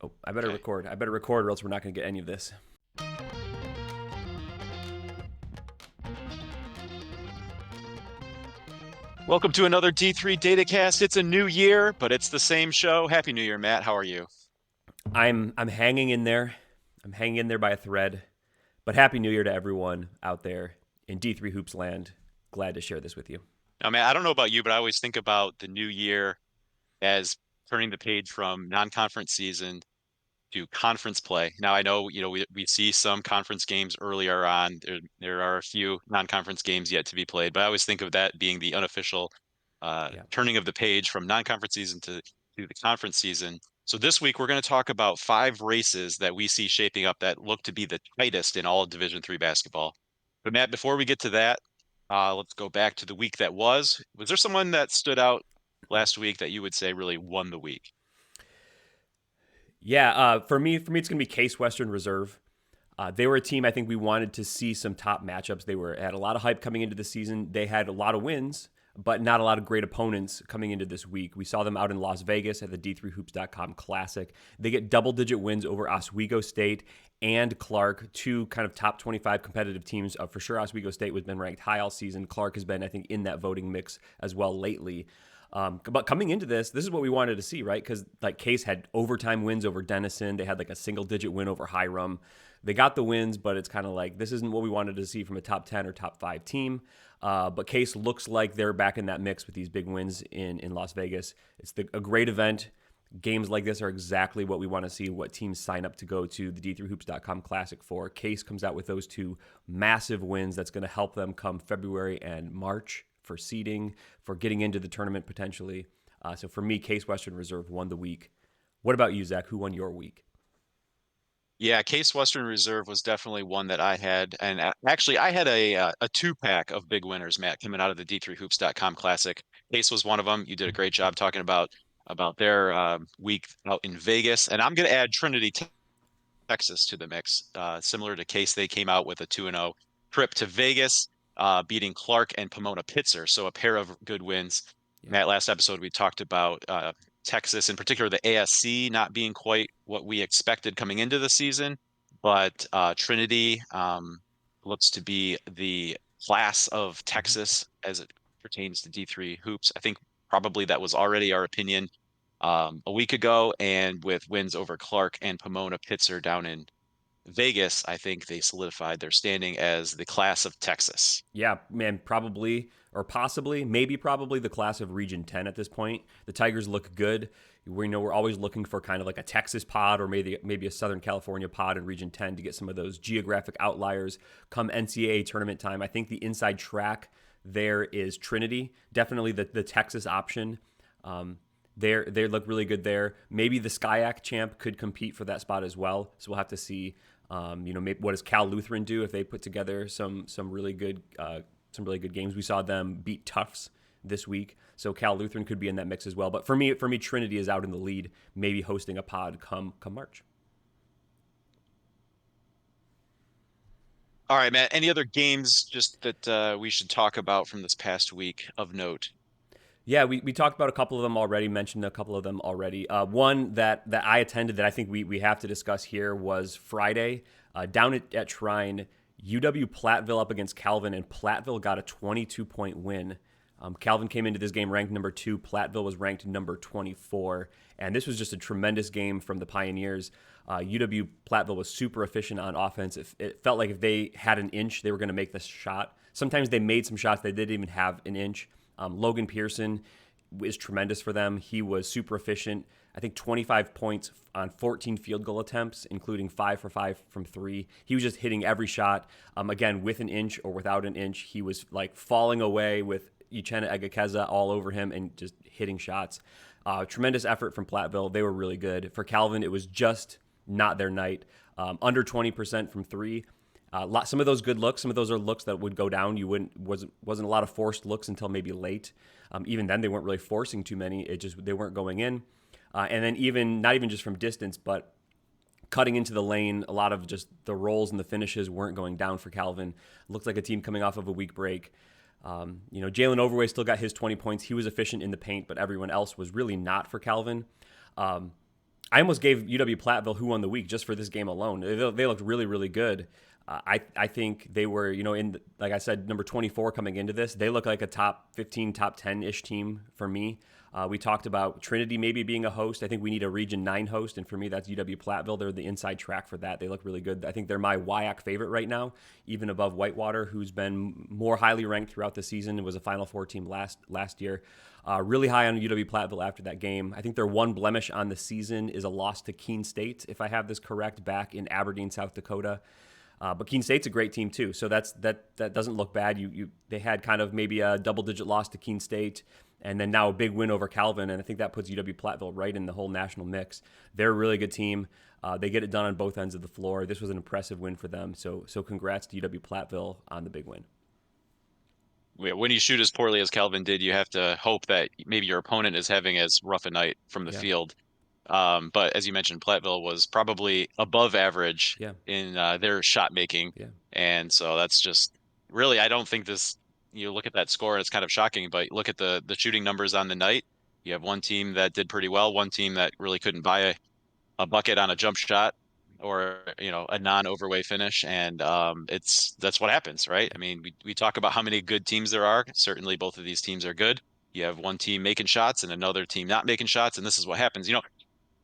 Oh, I better record. I better record or else we're not going to get any of this. Welcome to another D3 Datacast. It's a new year, but it's the same show. Happy New Year, Matt. How are you? I'm hanging in there. I'm hanging in there by a thread. But happy New Year to everyone out there in D3 Hoops land. Glad to share this with you. Now, Matt, I don't know about you, but I always think about the new year as turning the page from non-conference season to conference play. Now, I know, we see some conference games earlier on. There are a few non-conference games yet to be played, but I always think of that being the unofficial Yeah. turning of the page from non-conference season to the conference season. So this week we're going to talk about 5 races that we see shaping up that look to be the tightest in all of Division III basketball. But Matt, before we get to that, let's go back to the week that was. Was there someone that stood out last week that you would say really won the week? Yeah, for me, it's going to be Case Western Reserve. They were a team I think we wanted to see some top matchups. They had a lot of hype coming into the season. They had a lot of wins, but not a lot of great opponents coming into this week. We saw them out in Las Vegas at the D3Hoops.com Classic. They get double-digit wins over Oswego State and Clark, two kind of top 25 competitive teams. For sure, Oswego State has been ranked high all season. Clark has been, I think, in that voting mix as well lately. But coming into this is what we wanted to see, right? Because like Case had overtime wins over Denison. They had like a single-digit win over Hiram. They got the wins, but it's kind of like this isn't what we wanted to see from a top 10 or top 5 team. But Case looks like they're back in that mix with these big wins in Las Vegas. It's a great event. Games like this are exactly what we want to see, what teams sign up to go to the D3Hoops.com Classic for. Case comes out with those 2 massive wins that's going to help them come February and March for seeding, for getting into the tournament potentially. So for me, Case Western Reserve won the week. What about you, Zach? Who won your week? Yeah, Case Western Reserve was definitely one that I had, and actually I had a 2 pack of big winners, Matt, coming out of the D3Hoops.com Classic. Case was one of them. You did a great job talking about their week out in Vegas, and I'm going to add Trinity, Texas to the mix. Similar to Case, they came out with a 2-0 trip to Vegas, beating Clark and Pomona Pitzer. So a pair of good wins. Yeah. Matt, last episode we talked about Texas, in particular the ASC, not being quite what we expected coming into the season, but Trinity looks to be the class of Mm-hmm. Texas as it pertains to D3 hoops. I think probably that was already our opinion a week ago, and with wins over Clark and Pomona Pitzer down in Vegas, I think they solidified their standing as the class of Texas. Yeah, man, probably or possibly, maybe probably the class of Region 10 at this point. The Tigers look good. We know we're always looking for kind of like a Texas pod or maybe a Southern California pod in Region 10 to get some of those geographic outliers come NCAA tournament time. I think the inside track there is Trinity, definitely the Texas option. They look really good there. Maybe the SCIAC champ could compete for that spot as well. So we'll have to see. Maybe what does Cal Lutheran do if they put together some really good games? We saw them beat Tufts this week, so Cal Lutheran could be in that mix as well. But for me, Trinity is out in the lead, maybe hosting a pod come March. All right, Matt. Any other games just that we should talk about from this past week of note? Yeah, we talked about a couple of them already, mentioned a couple of them already. One that I attended that I think we have to discuss here was Friday down at Shrine, UW Platteville up against Calvin, and Platteville got a 22-point win. Calvin came into this game ranked number 2. Platteville was ranked number 24. And this was just a tremendous game from the Pioneers. UW Platteville was super efficient on offense. It felt like if they had an inch, they were going to make this shot. Sometimes they made some shots they didn't even have an inch. Logan Pearson is tremendous for them. He was super efficient. I think 25 points on 14 field goal attempts, including 5 for 5 from 3. He was just hitting every shot. Again, with an inch or without an inch, he was like falling away with Uchenna Egekeza all over him and just hitting shots. Tremendous effort from Platteville. They were really good. For Calvin, it was just not their night. Under 20% from 3. Some of those good looks, some of those are looks that would go down. Wasn't a lot of forced looks until maybe late. Even then, they weren't really forcing too many. They weren't going in. And then not even just from distance, but cutting into the lane, a lot of just the rolls and the finishes weren't going down for Calvin. Looked like a team coming off of a week break. Jalen Overway still got his 20 points. He was efficient in the paint, but everyone else was really not for Calvin. I almost gave UW Platteville who won the week just for this game alone. They looked really, really good. I think they were, like I said, number 24 coming into this. They look like a top 15, top 10-ish team for me. We talked about Trinity maybe being a host. I think we need a Region 9 host, and for me, that's UW Platteville. They're the inside track for that. They look really good. I think they're my WIAC favorite right now, even above Whitewater, who's been more highly ranked throughout the season. It was a Final Four team last year. Really high on UW Platteville after that game. I think their one blemish on the season is a loss to Keene State, if I have this correct, back in Aberdeen, South Dakota. But Keene State's a great team too, so that doesn't look bad. They had kind of maybe a double-digit loss to Keene State, and then now a big win over Calvin, and I think that puts UW Platteville right in the whole national mix. They're a really good team. They get it done on both ends of the floor. This was an impressive win for them, so congrats to UW Platteville on the big win. When you shoot as poorly as Calvin did, you have to hope that maybe your opponent is having as rough a night from the Yeah, field. But as you mentioned, Platteville was probably above average yeah, in their shot making. yeah, And so that's just really, I don't think this, you look at that score and it's kind of shocking, but look at the shooting numbers on the night. You have one team that did pretty well, one team that really couldn't buy a bucket on a jump shot or a non-overway finish, and that's what happens, right? I mean, we talk about how many good teams there are. Certainly both of these teams are good. You have one team making shots and another team not making shots, and this is what happens.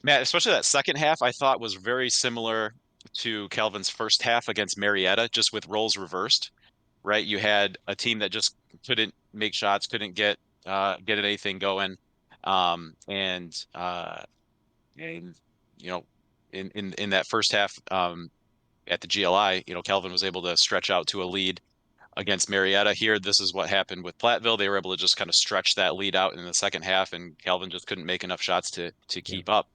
Matt, especially that second half, I thought was very similar to Calvin's first half against Marietta, just with roles reversed, right? You had a team that just couldn't make shots, couldn't get anything going, and you know, in that first half, at the GLI, Calvin was able to stretch out to a lead against Marietta. Here, this is what happened with Platteville. They were able to just kind of stretch that lead out in the second half, and Calvin just couldn't make enough shots to yeah. keep up.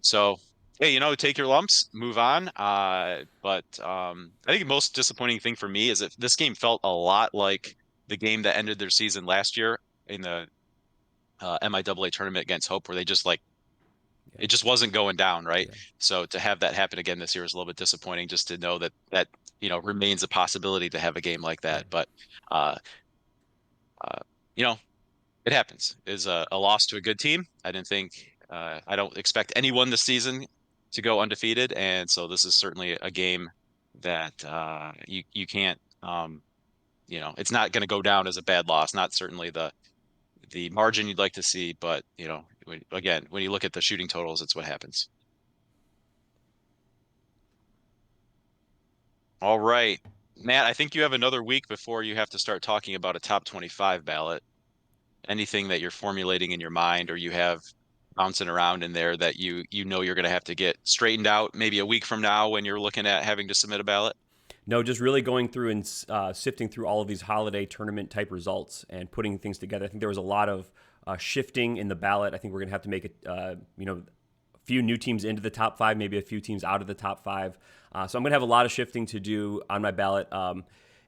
So hey, take your lumps, move on. I think the most disappointing thing for me is that this game felt a lot like the game that ended their season last year in the MIAA tournament against Hope, where they just like Yeah, it just wasn't going down, right? yeah, So to have that happen again this year is a little bit disappointing, just to know that remains a possibility to have a game like yeah. that. But uh, uh, you know, it happens. Is a loss to a good team. I don't expect anyone this season to go undefeated, and so this is certainly a game that you can't. It's not going to go down as a bad loss. Not certainly the margin you'd like to see, but again, when you look at the shooting totals, it's what happens. All right, Matt, I think you have another week before you have to start talking about a top 25 ballot. Anything that you're formulating in your mind or you have bouncing around in there that you're going to have to get straightened out maybe a week from now when you're looking at having to submit a ballot? No, just really going through and sifting through all of these holiday tournament type results and putting things together. I think there was a lot of shifting in the ballot. I think we're going to have to make it, a few new teams into the top five, maybe a few teams out of the top five. So I'm going to have a lot of shifting to do on my ballot.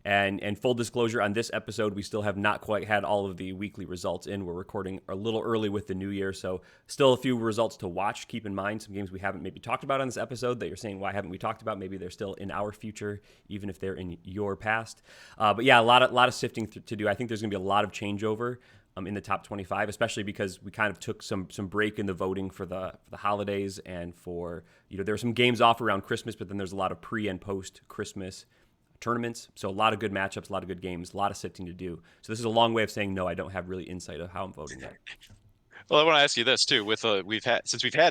And full disclosure, on this episode, we still have not quite had all of the weekly results in. We're recording a little early with the new year, so still a few results to watch. Keep in mind some games we haven't maybe talked about on this episode that you're saying, why haven't we talked about? Maybe they're still in our future, even if they're in your past. But yeah, a lot of sifting to do. I think there's going to be a lot of changeover in the top 25, especially because we kind of took some break in the voting for the holidays, and for there were some games off around Christmas, but then there's a lot of pre and post Christmas tournaments. So a lot of good matchups, a lot of good games, a lot of sifting to do. So this is a long way of saying no, I don't have really insight of how I'm voting yet. Well, I want to ask you this too. With we've had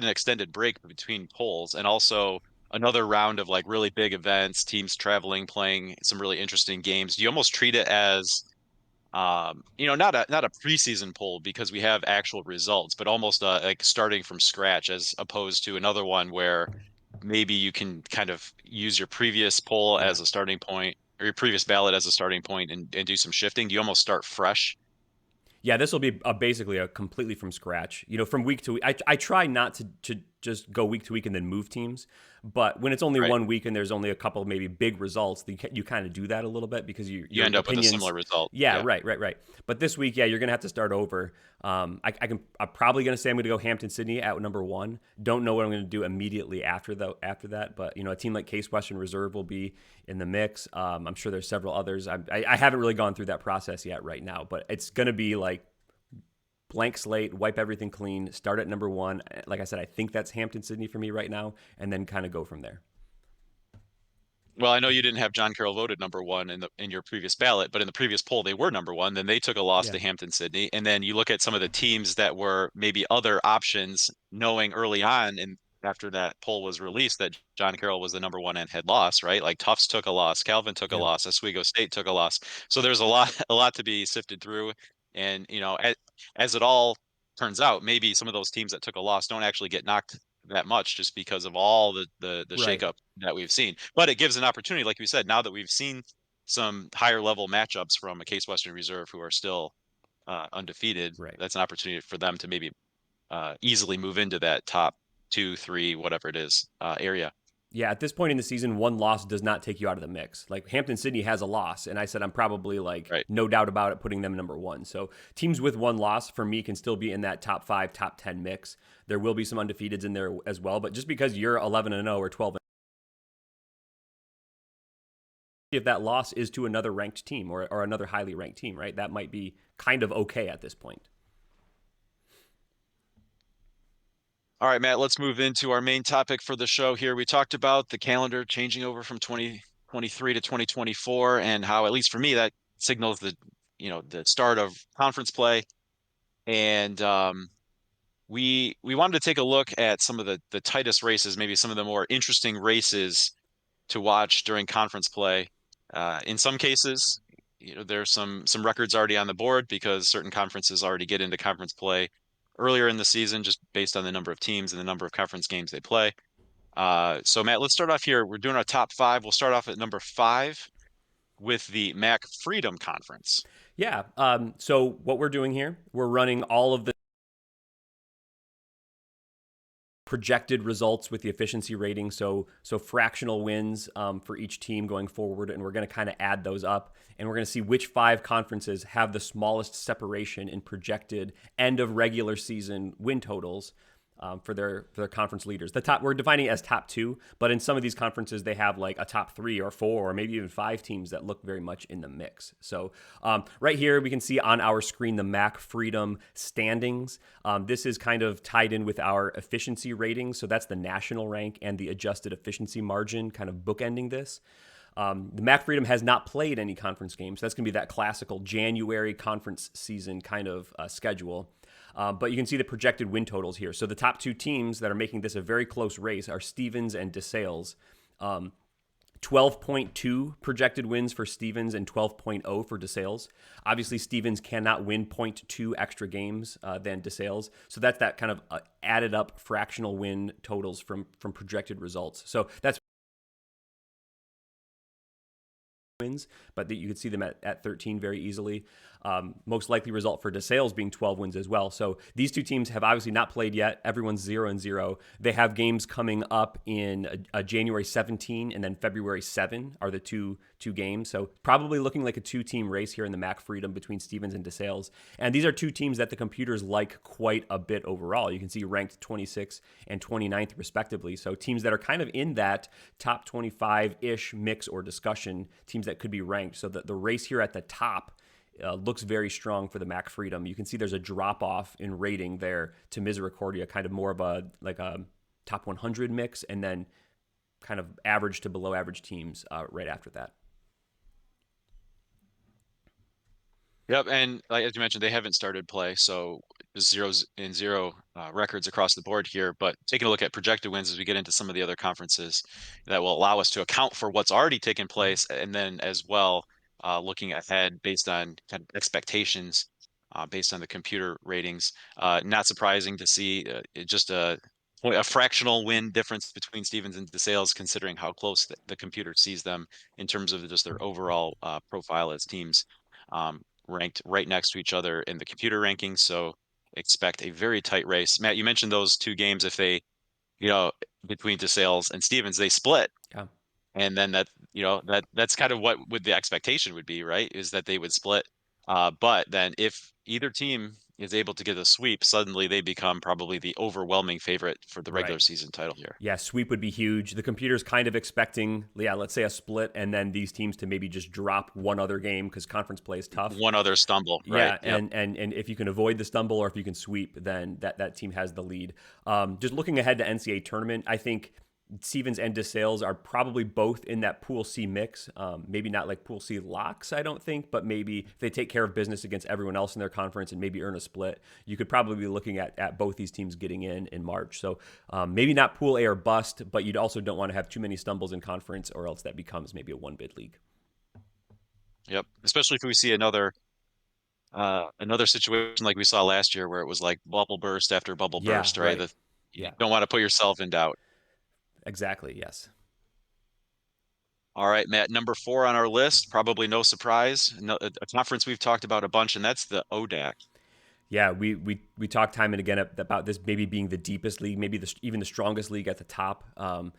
an extended break between polls and also another round of like really big events, teams traveling, playing some really interesting games. Do you almost treat it as not a preseason poll because we have actual results, but almost like starting from scratch as opposed to another one where maybe you can kind of use your previous poll Yeah. as a starting point or your previous ballot as a starting point and do some shifting? Do you almost start fresh? Yeah, this will be basically a completely from scratch. From week to week. I try not to just go week to week and then move teams. But when it's only Right. 1 week and there's only a couple maybe big results, you kind of do that a little bit because You your end up with a opinions. similar result. Yeah, Yeah. right. But this week, yeah, you're gonna have to start over. I'm probably gonna say I'm gonna go Hampton Sydney at number one. Don't know what I'm gonna do immediately after that. But a team like Case Western Reserve will be in the mix. I'm sure there's several others. I haven't really gone through that process yet right now, but it's gonna be like blank slate, wipe everything clean, start at number one. Like I said, I think that's Hampton Sydney for me right now, and then kind of go from there. Well, I know you didn't have John Carroll voted number one in your previous ballot, but in the previous poll they were number one. Then they took a loss Yeah, to Hampton Sydney, and then you look at some of the teams that were maybe other options, knowing early on and after that poll was released that John Carroll was the number one and had lost, right? Like Tufts took a loss, Calvin took a yeah, loss, Oswego State took a loss. So there's a lot a lot to be sifted through, and as it all turns out, maybe some of those teams that took a loss don't actually get knocked that much just because of all the right. shakeup that we've seen. But it gives an opportunity, like we said, now that we've seen some higher level matchups from a Case Western Reserve who are still undefeated, Right. that's an opportunity for them to maybe easily move into that top two, three, whatever it is, area. Yeah, at this point in the season, one loss does not take you out of the mix. Like Hampton Sydney has a loss, and I said I'm probably like Right. no doubt about it putting them number one. So teams with one loss for me can still be in that top five, top 10 mix. There will be some undefeateds in there as well, but just because you're 11-0 or 12, if that loss is to another ranked team or another highly ranked team, right? That might be kind of okay at this point. All right, Matt, let's move into our main topic for the show here. We talked about the calendar changing over from 2023 to 2024 and how, at least for me, that signals the start of conference play. And we wanted to take a look at some of the tightest races, maybe some of the more interesting races to watch during conference play. In some cases, there's some records already on the board because certain conferences already get into conference play earlier in the season, just based on the number of teams and the number of conference games they play. So Matt, let's start off here. We're doing our top five. We'll start off at number five with the MAC Freedom Conference. Yeah. So what we're doing here, we're running all of the projected results with the efficiency rating, so fractional wins for each team going forward, and we're going to kind of add those up, and we're going to see which five conferences have the smallest separation in projected end of regular season win totals for their conference leaders. The top, we're defining it as top two, but in some of these conferences they have like a top three or four or maybe even five teams that look very much in the mix. So right here we can see on our screen the MAC Freedom standings. This is kind of tied in with our efficiency rating, so that's the national rank and the adjusted efficiency margin, kind of bookending this. The MAC Freedom has not played any conference games. So that's going to be that classical January conference season kind of schedule. But you can see the projected win totals here. So the top two teams that are making this a very close race are Stevens and DeSales. 12.2 projected wins for Stevens and 12.0 for DeSales. Obviously, Stevens cannot win 0.2 extra games than DeSales. So that's that kind of added up fractional win totals from projected results. So that's wins, but you could see them at 13 very easily. Most likely result for DeSales being 12 wins as well. So these two teams have obviously not played yet. Everyone's 0-0. They have games coming up in January 17 and then February 7 are the two games. So probably looking like a two-team race here in the MAC Freedom between Stevens and DeSales. And these are two teams that the computers like quite a bit overall. You can see ranked 26th and 29th respectively. So teams that are kind of in that top 25-ish mix or discussion, teams that could be ranked. So the race here at the top looks very strong for the MAC Freedom. You can see there's a drop off in rating there to Misericordia, kind of more of a top 100 mix, and then kind of average to below average teams right after that. Yep, and like as you mentioned, they haven't started play, so zeros and zero records across the board here. But taking a look at projected wins as we get into some of the other conferences, that will allow us to account for what's already taken place, and then as well looking ahead based on kind of expectations, based on the computer ratings. Not surprising to see just a fractional win difference between Stevens and DeSales, considering how close the computer sees them in terms of just their overall profile as teams. Ranked right next to each other in the computer rankings. So expect a very tight race. Matt, you mentioned those two games. If they, you know, between DeSales and Stevens, they split, Yeah. and then that's kind of what would the expectation would be, right? Is that they would split. But then if either team is able to get a sweep, suddenly they become probably the overwhelming favorite for the regular Right. season title here. Yeah, sweep would be huge. The computer's kind of expecting, yeah, let's say a split, and then these teams to maybe just drop one other game because conference play is tough. One other stumble, right? Yeah, Yep. and if you can avoid the stumble or if you can sweep, then that team has the lead. Just looking ahead to NCAA tournament, I think Stevens and DeSales are probably both in that Pool C mix. Maybe not like Pool C locks, I don't think, but maybe if they take care of business against everyone else in their conference and maybe earn a split, you could probably be looking at both these teams getting in March. So maybe not Pool A or bust, but you also don't want to have too many stumbles in conference, or else that becomes maybe a one bid league. Yep. Especially if we see another situation like we saw last year where it was like bubble burst after bubble Yeah, burst, right? right. You Yeah, don't want to put yourself in doubt. exactly. Yes. All right, Matt, number 4 on our list, probably no surprise, a conference we've talked about a bunch, and that's the ODAC. Yeah, we talked time and again about this maybe being the deepest league, maybe even the strongest league at the top. A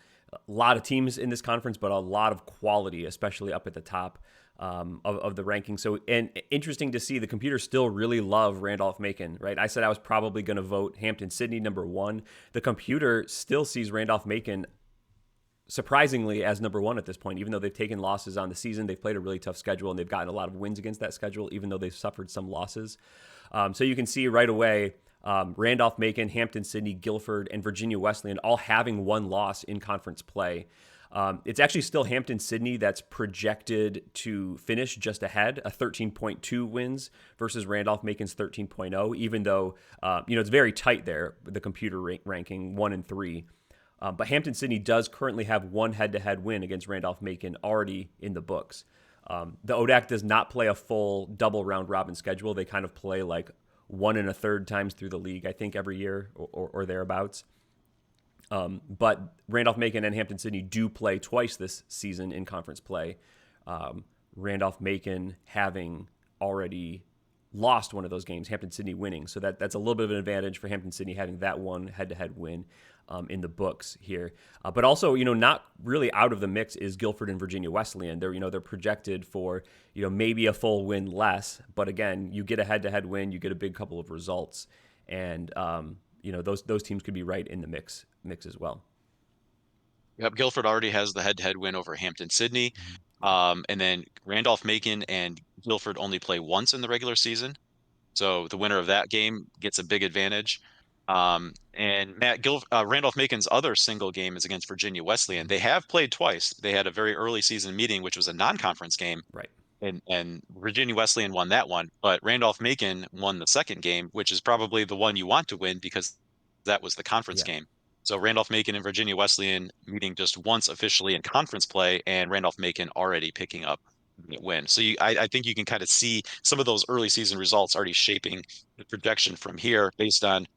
lot of teams in this conference, but a lot of quality, especially up at the top of the ranking. So, and interesting to see the computers still really love Randolph-Macon, right? I said I was probably going to vote Hampton-Sydney number 1. The computer still sees Randolph-Macon surprisingly as number 1 at this point, even though they've taken losses on the season. They've played a really tough schedule and they've gotten a lot of wins against that schedule, even though they've suffered some losses. So you can see right away Randolph-Macon, Hampton-Sydney, Guilford, and Virginia Wesleyan all having one loss in conference play. It's actually still Hampton-Sydney that's projected to finish just ahead, a 13.2 wins versus Randolph-Macon's 13.0, even though it's very tight there, the computer ranking 1 and 3. But Hampton-Sydney does currently have one head-to-head win against Randolph-Macon already in the books. The ODAC does not play a full double round robin schedule. They kind of play like 1 1/3 times through the league, I think, every year or thereabouts. But Randolph-Macon and Hampton-Sydney do play twice this season in conference play. Randolph-Macon having already lost one of those games, Hampton-Sydney winning. So that's a little bit of an advantage for Hampton-Sydney having that one head-to-head win in the books here. But also, not really out of the mix is Guilford and Virginia Wesleyan. They're projected for, maybe a full win less. But again, you get a head-to-head win, you get a big couple of results. And, those teams could be right in the mix as well. Yep, Guilford already has the head-to-head win over Hampton-Sydney. And then Randolph-Macon and Guilford only play once in the regular season. So the winner of that game gets a big advantage. And Randolph-Macon's other single game is against Virginia Wesleyan. They have played twice. They had a very early season meeting, which was a non-conference game, Right. and Virginia Wesleyan won that one. But Randolph-Macon won the second game, which is probably the one you want to win because that was the conference Yeah. game. So Randolph-Macon and Virginia Wesleyan meeting just once officially in conference play, and Randolph-Macon already picking up the win. So I think you can kind of see some of those early season results already shaping the projection from here based on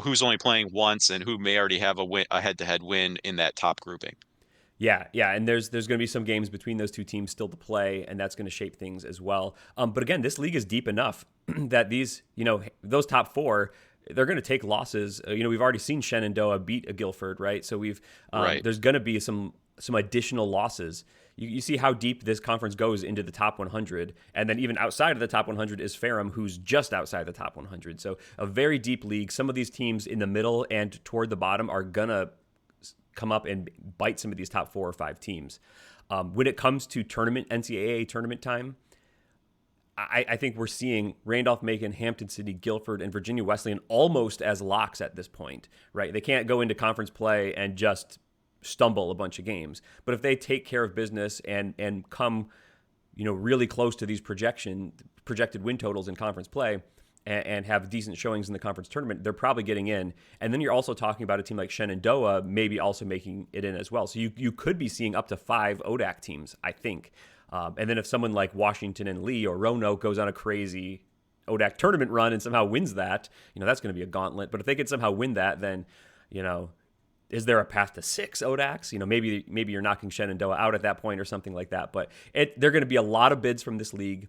who's only playing once and who may already have a head-to-head win in that top grouping. Yeah, and there's going to be some games between those two teams still to play, and that's going to shape things as well. But again, this league is deep enough that those top 4, they're going to take losses. We've already seen Shenandoah beat a Guilford, right? So Right. there's going to be some additional losses. You see how deep this conference goes into the top 100, and then even outside of the top 100 is Ferrum, who's just outside the top 100. So a very deep league. Some of these teams in the middle and toward the bottom are gonna come up and bite some of these top 4 or 5 teams. When it comes to NCAA tournament time, I think we're seeing Randolph-Macon, Hampton-Sydney, Guilford, and Virginia Wesleyan almost as locks at this point, right? They can't go into conference play and just stumble a bunch of games. But if they take care of business and come, really close to these projected win totals in conference play, and have decent showings in the conference tournament, they're probably getting in. And then you're also talking about a team like Shenandoah maybe also making it in as well. So you could be seeing up to 5 ODAC teams, I think. And then if someone like Washington and Lee or Roanoke goes on a crazy ODAC tournament run and somehow wins that, that's going to be a gauntlet. But if they could somehow win that, then, is there a path to 6 ODACs? Maybe you're knocking Shenandoah out at that point or something like that. But there are going to be a lot of bids from this league.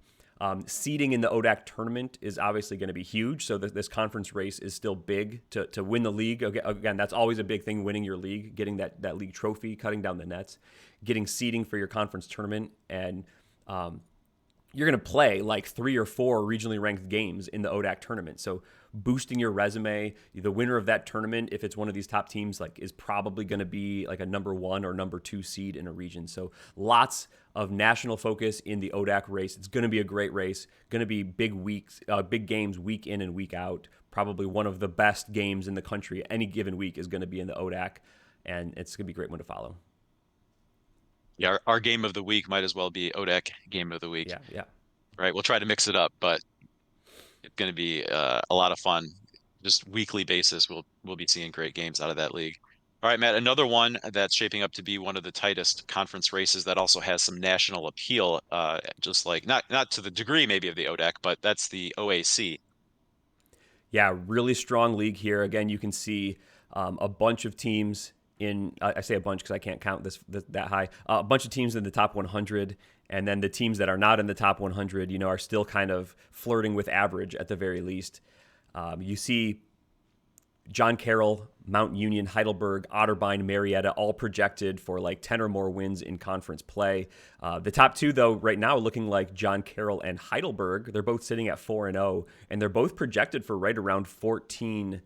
Seeding in the ODAC tournament is obviously going to be huge. So this conference race is still big to win the league. Again, that's always a big thing, winning your league, getting that league trophy, cutting down the nets, getting seeding for your conference tournament. And, you're going to play like 3 or 4 regionally ranked games in the ODAC tournament. So boosting your resume, the winner of that tournament, if it's one of these top teams, like is probably going to be like a number 1 or number 2 seed in a region. So lots of national focus in the ODAC race. It's going to be a great race. Going to be big weeks, big games week in and week out. Probably one of the best games in the country any given week is going to be in the ODAC, and it's going to be a great one to follow. Yeah, our game of the week might as well be ODAC game of the week, Yeah, yeah. right? We'll try to mix it up, but it's going to be a lot of fun. Just weekly basis, we'll be seeing great games out of that league. All right, Matt, another one that's shaping up to be one of the tightest conference races that also has some national appeal, just like not to the degree maybe of the ODAC, but that's the OAC. Yeah, really strong league here. Again, you can see a bunch of teams in. I say a bunch because I can't count this that high. A bunch of teams in the top 100, and then the teams that are not in the top 100, are still kind of flirting with average at the very least. You see John Carroll, Mount Union, Heidelberg, Otterbein, Marietta, all projected for like 10 or more wins in conference play. The top 2, though, right now looking like John Carroll and Heidelberg. They're both sitting at 4-0, and they're both projected for right around 14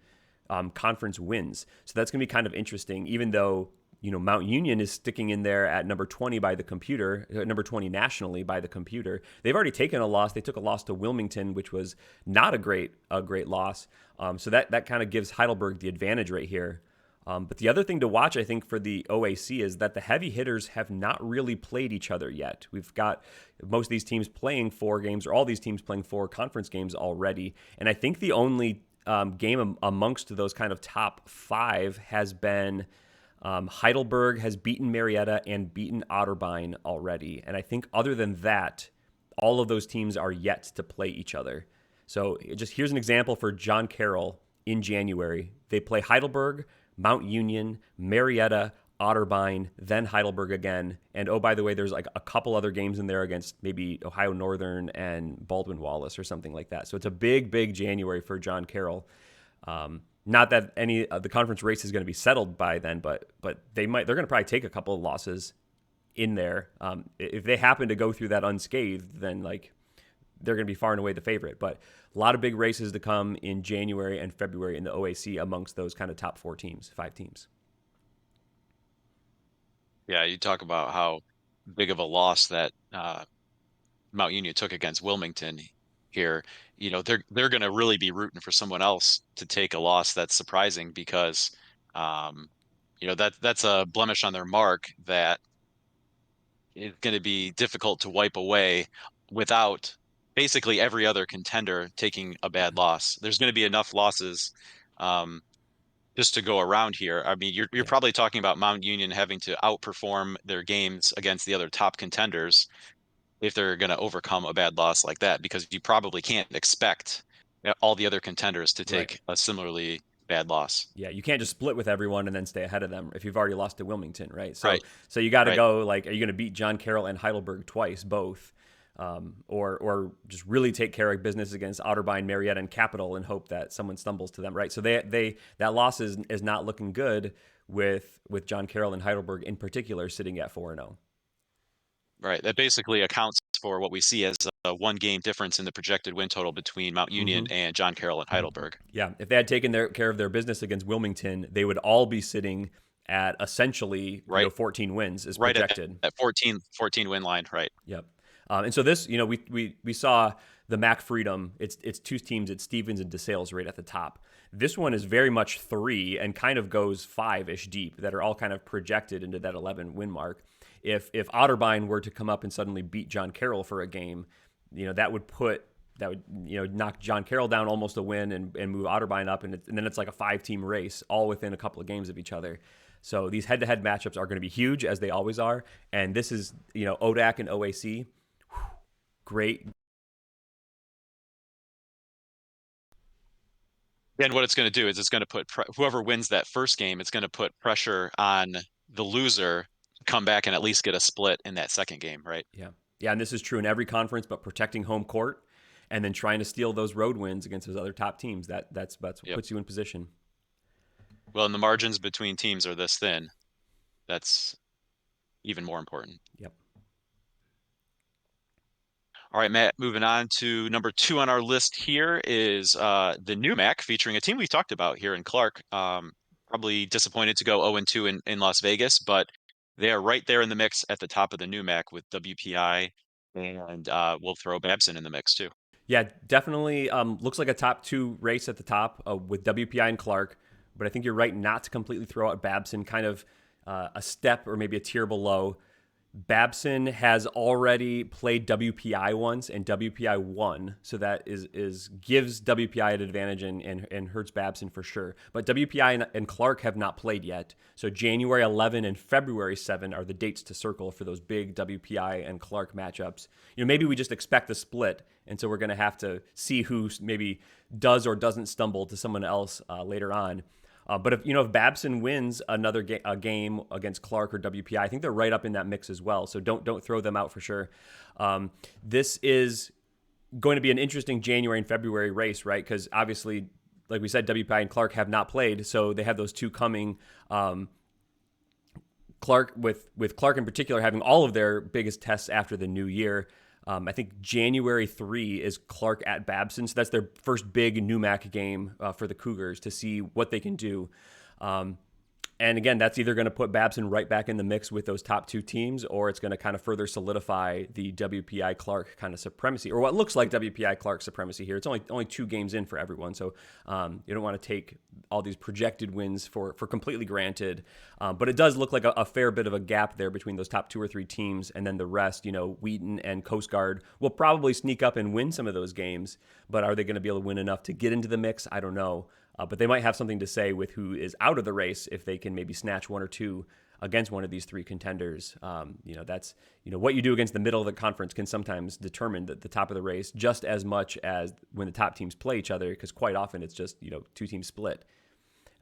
conference wins. So that's going to be kind of interesting, even though Mount Union is sticking in there at number 20 by the computer, number 20 nationally by the computer. They've already taken a loss. They took a loss to Wilmington, which was not a great loss. So that kind of gives Heidelberg the advantage right here. But the other thing to watch, I think, for the OAC is that the heavy hitters have not really played each other yet. We've got most of these teams playing 4 games, or all these teams playing 4 conference games already. And I think the only game amongst those kind of top 5 has been Heidelberg has beaten Marietta and beaten Otterbein already. And I think other than that, all of those teams are yet to play each other. So just here's an example for John Carroll in January. They play Heidelberg, Mount Union, Marietta, Otterbein, then Heidelberg again. And oh, by the way, there's like a couple other games in there against maybe Ohio Northern and Baldwin Wallace or something like that. So it's a big, big January for John Carroll. Not that any of the conference race is going to be settled by then, but they're going to probably take a couple of losses in there. If they happen to go through that unscathed, then like they're going to be far and away the favorite. But a lot of big races to come in January and February in the OAC amongst those kind of top 4 teams, 5 teams. Yeah, you talk about how big of a loss that Mount Union took against Wilmington here. They're going to really be rooting for someone else to take a loss that's surprising because um, that's a blemish on their mark that is going to be difficult to wipe away without basically every other contender taking a bad loss. There's going to be enough losses um, just to go around here. I mean, you're Yeah. probably talking about Mount Union having to outperform their games against the other top contenders if they're going to overcome a bad loss like that, because you probably can't expect all the other contenders to Right. take a similarly bad loss. Yeah, you can't just split with everyone and then stay ahead of them if you've already lost to Wilmington, right? So Right, so you got to right. go like, are you going to beat John Carroll and Heidelberg twice, both, or just really take care of business against Otterbein, Marietta, and Capital and hope that someone stumbles to them, right? So they that loss is not looking good with John Carroll and Heidelberg in particular sitting at 4-0. Right. That basically accounts for what we see as a 1 game difference in the projected win total between Mount Union Mm-hmm. and John Carroll and Heidelberg. Yeah, if they had taken care of their business against Wilmington, they would all be sitting at essentially Right. 14 wins is Right at projected. that 14 win line. Right. Yep. And so this, we saw the MAC Freedom. It's 2 teams. It's Stevens and DeSales right at the top. This one is very much 3 and kind of goes 5-ish deep that are all kind of projected into that 11 win mark. If Otterbein were to come up and suddenly beat John Carroll for a game, that would knock John Carroll down almost a win and move Otterbein up, and then it's like a 5-team race all within a couple of games of each other. So these head-to-head matchups are going to be huge, as they always are. And this is, ODAC and OAC. Great. Then what it's going to do is it's going to put whoever wins that first game, it's going to put pressure on the loser to come back and at least get a split in that second game, right? Yeah. Yeah, and this is true in every conference, but protecting home court and then trying to steal those road wins against those other top teams. That's what Yep. puts you in position. Well, and the margins between teams are this thin. That's even more important. Yep. All right, Matt, moving on to number 2 on our list here is the NewMAC, featuring a team we talked about here in Clark. Probably disappointed to go 0-2 in Las Vegas, but they are right there in the mix at the top of the NewMAC with WPI, and we'll throw Babson in the mix too. Yeah, definitely looks like a top two race at the top with WPI and Clark. But I think you're right not to completely throw out Babson, kind of a step or maybe a tier below. Babson has already played WPI once and WPI won, so that is gives WPI an advantage and hurts Babson for sure. But WPI and Clark have not played yet, so January 11 and February 7 are the dates to circle for those big WPI and Clark matchups. Maybe we just expect the split, and so we're going to have to see who maybe does or doesn't stumble to someone else later on. But if Babson wins another game against Clark or WPI, I think they're right up in that mix as well. So don't throw them out for sure. This is going to be an interesting January and February race, right? Because obviously, like we said, WPI and Clark have not played, so they have those two coming. Clark with Clark in particular having all of their biggest tests after the new year. I think January 3 is Clark at Babson, so that's their first big NewMAC game for the Cougars to see what they can do. And again, that's either going to put Babson right back in the mix with those top two teams, or it's going to kind of further solidify the WPI Clark kind of supremacy, or what looks like WPI Clark supremacy here. It's only 2 games in for everyone, so you don't want to take all these projected wins for completely granted. But it does look like a fair bit of a gap there between those top 2 or 3 teams, and then the rest. Wheaton and Coast Guard will probably sneak up and win some of those games, but are they going to be able to win enough to get into the mix? I don't know. But they might have something to say with who is out of the race if they can maybe snatch 1 or 2 against one of these 3 contenders. That's what you do against the middle of the conference can sometimes determine the top of the race just as much as when the top teams play each other, because quite often it's just 2 teams split,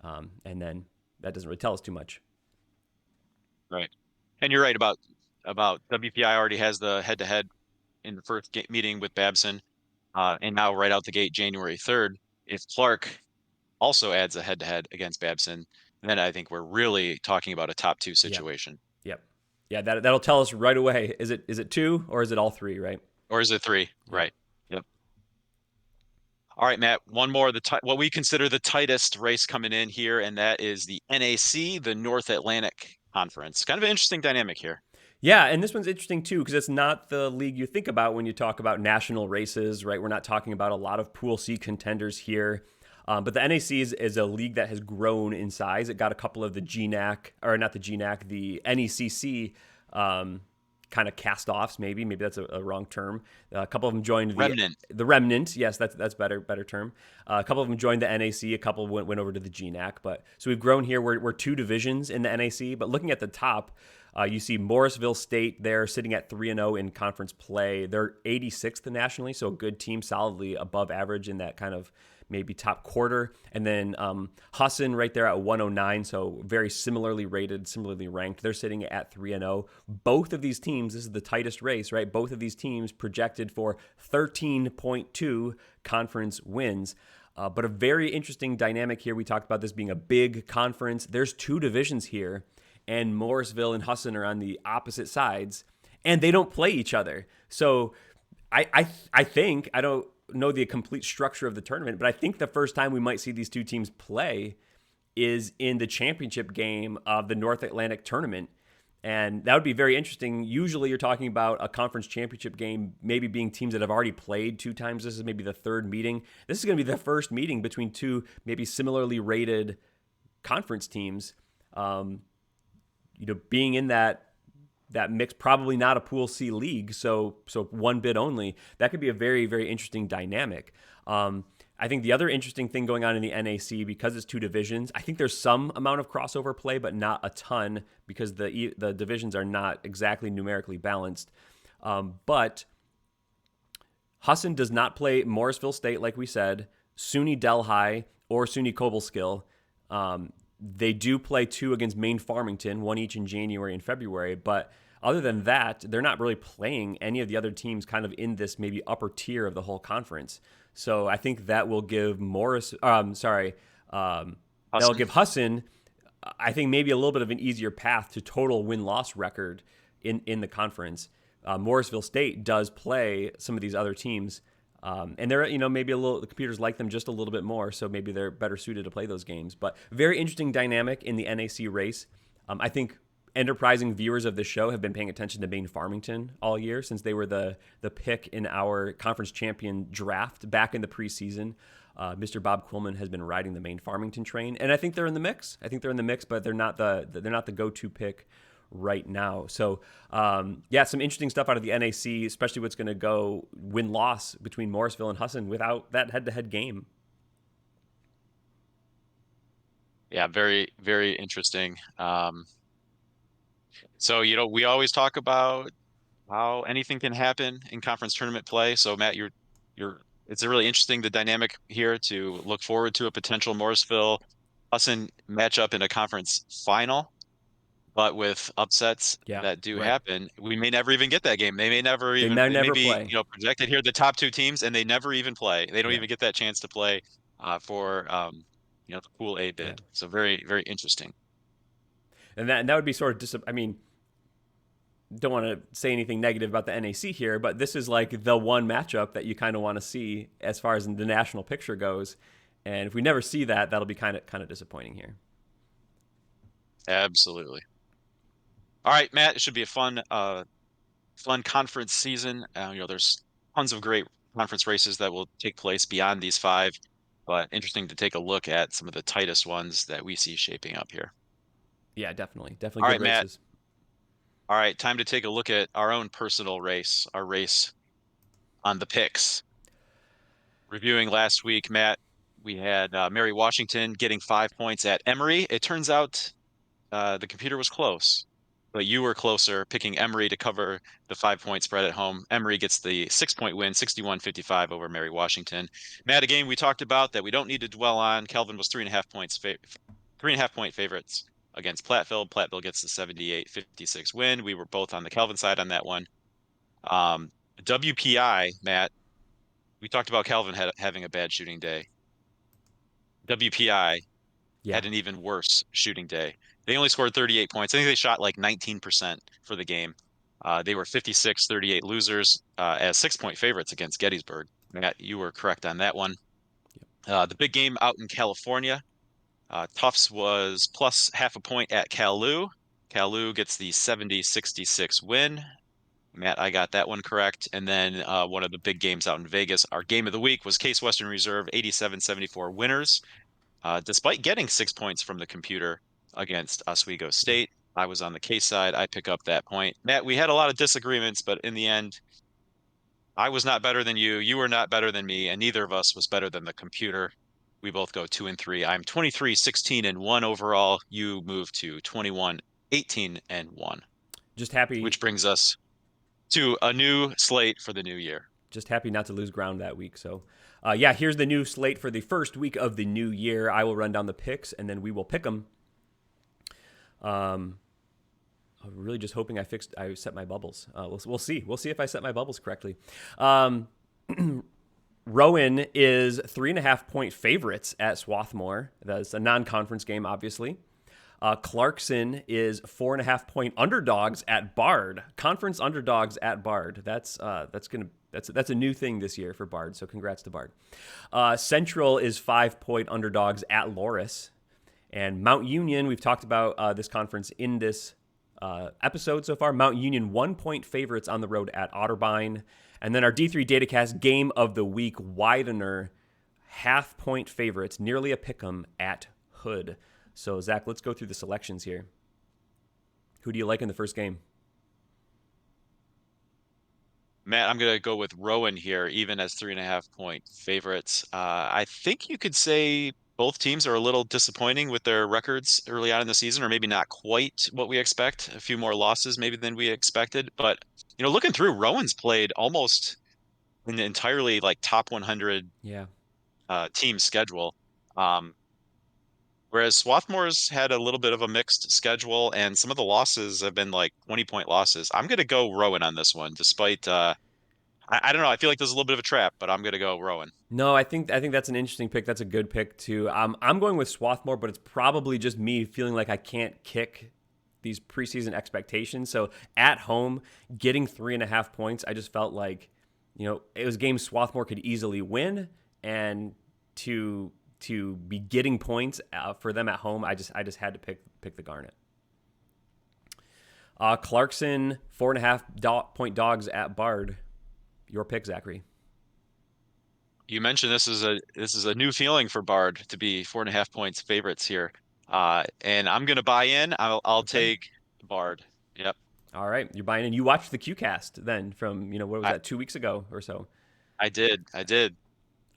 and then that doesn't really tell us too much. Right, and you're right about WPI already has the head-to-head in the first meeting with Babson, and now right out the gate January 3rd. If Clark also adds a head-to-head against Babson, then I think we're really talking about a top 2 situation. Yep. Yeah, that'll tell us right away. Is it 2 or is it all 3, right? Or is it 3? Yep. Right. Yep. All right, Matt, one more, what we consider the tightest race coming in here, and that is the NAC, the North Atlantic Conference. Kind of an interesting dynamic here. Yeah, and this one's interesting too because it's not the league you think about when you talk about national races, right? We're not talking about a lot of Pool C contenders here. But the NAC is a league that has grown in size. It got a couple of the GNAC, or not the GNAC, the NECC kind of cast-offs, maybe that's a wrong term. A couple of them joined the Remnant. Yes, that's better term. A couple of them joined the NAC. A couple went over to the GNAC. But so we've grown here. We're 2 divisions in the NAC. But looking at the top, you see Morrisville State there sitting at 3-0 in conference play. They're 86th nationally, so a good team, solidly above average in that kind of maybe top quarter. And then Husson right there at 109, so very similarly rated, similarly ranked. They're sitting at 3-0. Both of these teams, this is the tightest race, right? Both of these teams projected for 13.2 conference wins. But a very interesting dynamic here. We talked about this being a big conference. There's 2 divisions here, and Morrisville and Husson are on the opposite sides, and they don't play each other. So I think, I don't know the complete structure of the tournament, but I think the first time we might see these 2 teams play is in the championship game of the North Atlantic tournament. And that would be very interesting. Usually you're talking about a conference championship game maybe being teams that have already played 2 times. This is maybe the 3rd meeting. This is going to be the first meeting between 2 maybe similarly rated conference teams. Being in that mix, probably not a Pool C league, so 1 bid only. That could be a very, very interesting dynamic. I think the other interesting thing going on in the NAC, because it's 2 divisions, I think there's some amount of crossover play, but not a ton because the divisions are not exactly numerically balanced. But Husson does not play Morrisville State, like we said, SUNY Delhi, or SUNY Cobleskill. They do play 2 against Maine Farmington, 1 each in January and February. But other than that, they're not really playing any of the other teams kind of in this maybe upper tier of the whole conference. So I think that will give that'll give Husson, I think maybe a little bit of an easier path to total win-loss record in the conference. Morrisville State does play some of these other teams. And they're, maybe the computers like them just a little bit more, so maybe they're better suited to play those games. But very interesting dynamic in the NAC race. I think enterprising viewers of the show have been paying attention to Maine Farmington all year since they were the pick in our conference champion draft back in the preseason. Mr. Bob Quillman has been riding the Maine Farmington train, and I think they're in the mix. But they're not the go-to pick right now. So, some interesting stuff out of the NAC, especially what's going to go win-loss between Morrisville and Husson without that head-to-head game. Yeah, very, very interesting. So, we always talk about how anything can happen in conference tournament play. So, Matt, it's a really interesting the dynamic here to look forward to a potential Morrisville Husson matchup in a conference final. But with upsets Yeah, that do right. happen, we may never even get that game. They may never They even, may it may never be, play. projected here, the top two teams, and they never even play. They don't Yeah, even get that chance to play for, the Pool A yeah. bid. So very, very interesting. And that would be sort of don't want to say anything negative about the NAC here, but this is like the one matchup that you kind of want to see as far as the national picture goes. And if we never see that, that'll be kind of disappointing here. Absolutely. All right, Matt, it should be a fun conference season. There's tons of great conference races that will take place beyond these five, but interesting to take a look at some of the tightest ones that we see shaping up here. Yeah, definitely All good right, Matt. races. All right, time to take a look at our own personal race, our race on the picks. Reviewing last week, Matt, we had Mary Washington getting 5 points at Emory. It turns out the computer was close, but you were closer picking Emory to cover the 5 point spread at home. Emory gets the 6 point win, 61-55 over Mary Washington. Matt, a game we talked about that we don't need to dwell on. Kelvin was 3.5 point favorites against Platteville. Platteville gets the 78-56 win. We were both on the Kelvin side on that one. Um, WPI, Matt, we talked about Calvin having a bad shooting day. WPI Yeah. had an even worse shooting day. They only scored 38 points. I think they shot like 19% for the game. They were 56-38 losers as 6 point favorites against Gettysburg. Matt, you were correct on that one. The big game out in California, Tufts was plus half a point at Cal-Lu. Cal-Lu gets the 70-66 win. Matt, I got that one correct. And then one of the big games out in Vegas, our game of the week was Case Western Reserve 87-74 winners. Despite getting 6 points from the computer against Oswego State, I was on the Case side. I pick up that point. Matt, we had a lot of disagreements, but in the end, I was not better than you. You were not better than me, and neither of us was better than the computer. We both go 2-3. I'm 23-16-1 overall. You move to 21-18-1. Just happy Which brings us to a new slate for the new year. Just happy not to lose ground that week. So, here's the new slate for the first week of the new year. I will run down the picks, and then we will pick them. I'm really just hoping I set my bubbles. We'll see. We'll see if I set my bubbles correctly. Rowan is 3.5-point favorites at Swarthmore. That's a non-conference game, obviously. Clarkson is 4.5-point underdogs at Bard. Conference underdogs at Bard. That's a new thing this year for Bard. So congrats to Bard. Central is 5-point underdogs at Loris, and Mount Union. We've talked about this conference in this episode so far. Mount Union 1-point favorites on the road at Otterbein, and then our D3 Datacast game of the week, Widener, 0.5-point favorites, nearly a pick'em at Hood. So, Zach, let's go through the selections here. Who do you like in the first game? Matt, I'm going to go with Rowan here, even as 3.5-point favorites. I think you could say both teams are a little disappointing with their records early on in the season, or maybe not quite what we expect. A few more losses maybe than we expected. But, looking through, Rowan's played almost an entirely like top 100 team schedule. Whereas Swarthmore's had a little bit of a mixed schedule, and some of the losses have been like 20-point losses. I'm going to go Rowan on this one, despite I don't know. I feel like there's a little bit of a trap, but I'm going to go Rowan. No, I think that's an interesting pick. That's a good pick too. I'm going with Swarthmore, but it's probably just me feeling like I can't kick these preseason expectations. So at home, getting 3.5 points, I just felt like, it was a game Swarthmore could easily win, and to be getting points for them at home, I just had to pick the Garnet. Clarkson 4.5 point dogs at Bard. Your pick, Zachary. You mentioned this is a new feeling for Bard to be 4.5 points favorites here. And I'm gonna buy in. I'll Okay. take Bard. Yep. All right, you're buying in. You watched the QCast then from what was I that, 2 weeks ago or so? I did. I did.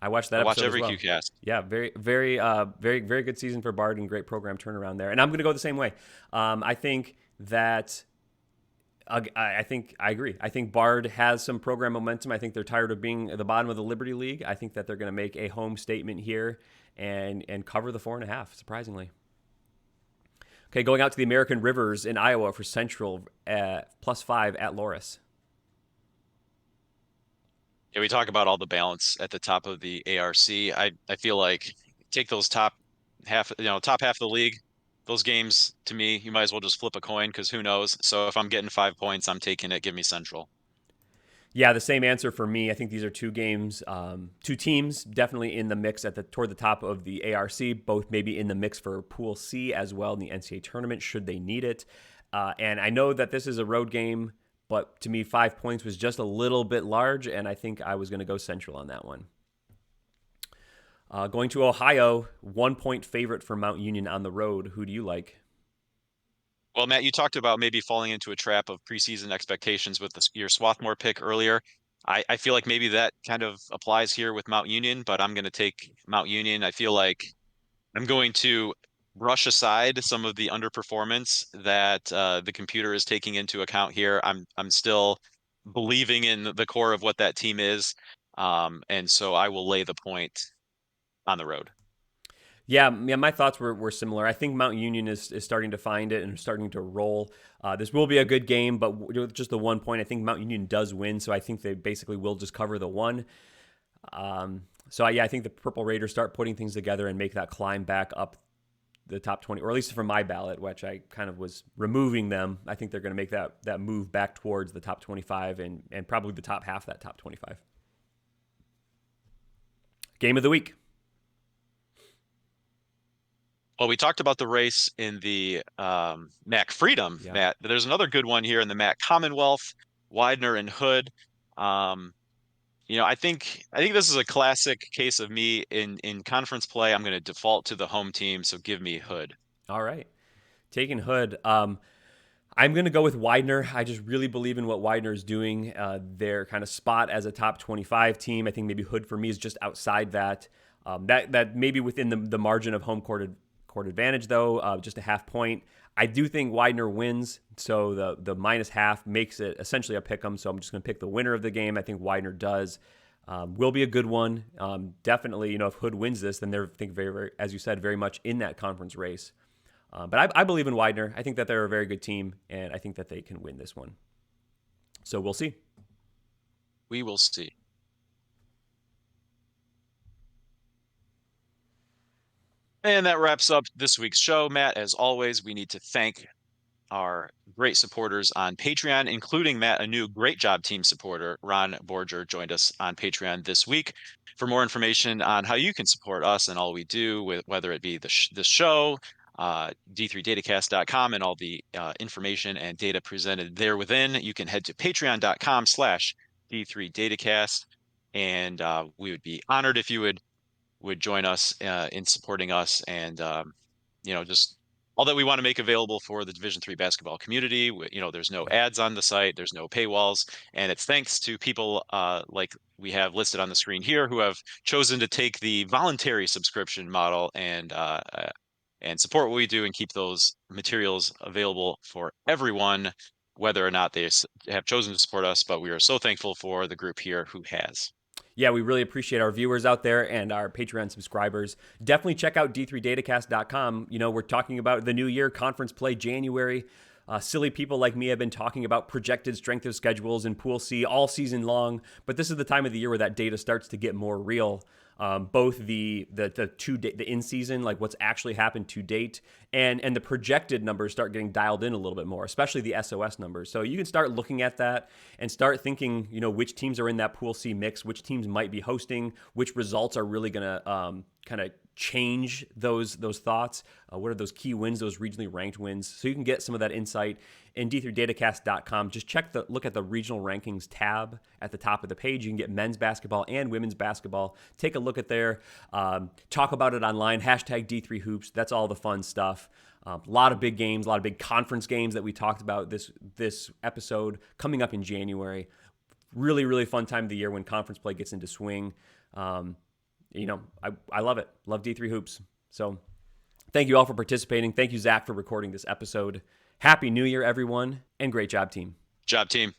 I watched I that watch episode as every well. QCast. Yeah, very, very, very good season for Bard and great program turnaround there. And I'm going to go the same way. I think that I think I agree. I think Bard has some program momentum. I think they're tired of being at the bottom of the Liberty League. I think that they're going to make a home statement here and cover the 4.5. Surprisingly. Okay, going out to the American Rivers in Iowa for Central +5 at Loris. Yeah, we talk about all the balance at the top of the ARC. I feel like take those top half, top half of the league, those games to me, you might as well just flip a coin because who knows? So if I'm getting 5 points, I'm taking it. Give me Central. Yeah, the same answer for me. I think these are two games, two teams definitely in the mix toward the top of the ARC, both maybe in the mix for Pool C as well in the NCAA tournament should they need it. And I know that this is a road game, but to me, 5 points was just a little bit large, and I think I was going to go Central on that one. Going to Ohio, 1 point favorite for Mount Union on the road. Who do you like? Well, Matt, you talked about maybe falling into a trap of preseason expectations with your Swarthmore pick earlier. I feel like maybe that kind of applies here with Mount Union, but I'm going to take Mount Union. I feel like I'm going to brush aside some of the underperformance that the computer is taking into account here. I'm still believing in the core of what that team is, and so I will lay the point on the road. Yeah, my thoughts were similar. I think Mount Union is starting to find it and starting to roll. This will be a good game, but with just the 1 point, I think Mount Union does win, so I think they basically will just cover the one. I think the Purple Raiders start putting things together and make that climb back up the top 20, or at least for my ballot, which I kind of was removing them. I think they're going to make that move back towards the top 25 and probably the top half of that top 25. Game of the week. Well, we talked about the race in the MAC Freedom, Yeah. Matt, but there's another good one here in the MAC Commonwealth, Widener and Hood. Um, I think this is a classic case of me in conference play. I'm going to default to the home team, so give me Hood. All right. Taking Hood. I'm going to go with Widener. I just really believe in what Widener is doing. Their kind of spot as a top 25 team. I think maybe Hood for me is just outside that. That maybe within the margin of home court advantage, though, just a half point. I do think Widener wins, so the -0.5 makes it essentially a pick 'em. So I'm just going to pick the winner of the game. I think Widener does. Will be a good one. Definitely, if Hood wins this, then they're, I think, very, very, as you said, very much in that conference race. But I believe in Widener. I think that they're a very good team, and I think that they can win this one. So we'll see. We will see. And that wraps up this week's show. Matt, as always, we need to thank our great supporters on Patreon, including Matt, a new Great Job team supporter. Ron Borger joined us on Patreon this week. For more information on how you can support us and all we do, whether it be the show, d3datacast.com, and all the information and data presented there within, you can head to patreon.com/d3datacast. And we would be honored if you would join us in supporting us and just all that we want to make available for the Division III basketball community. There's no ads on the site, there's no paywalls, and it's thanks to people like we have listed on the screen here who have chosen to take the voluntary subscription model and support what we do and keep those materials available for everyone, whether or not they have chosen to support us. But we are so thankful for the group here who has. Yeah, we really appreciate our viewers out there and our Patreon subscribers. Definitely check out d3datacast.com. We're talking about the new year, conference play January. Silly people like me have been talking about projected strength of schedules in Pool C all season long, but this is the time of the year where that data starts to get more real. both the in season, like what's actually happened to date, and the projected numbers start getting dialed in a little bit more, especially the SOS numbers. So you can start looking at that and start thinking, which teams are in that Pool C mix, which teams might be hosting, which results are really going to kind of change those thoughts. What are those key wins, those regionally ranked wins? So you can get some of that insight in d3datacast.com. Just look at the regional rankings tab at the top of the page. You can get men's basketball and women's basketball. Take a look at there. Talk about it online. Hashtag D3Hoops. That's all the fun stuff. A lot of big games, a lot of big conference games that we talked about this episode coming up in January. Really, really fun time of the year when conference play gets into swing. I love it. Love D3 Hoops. So thank you all for participating. Thank you, Zach, for recording this episode. Happy New Year, everyone, and great job, team. Job, team.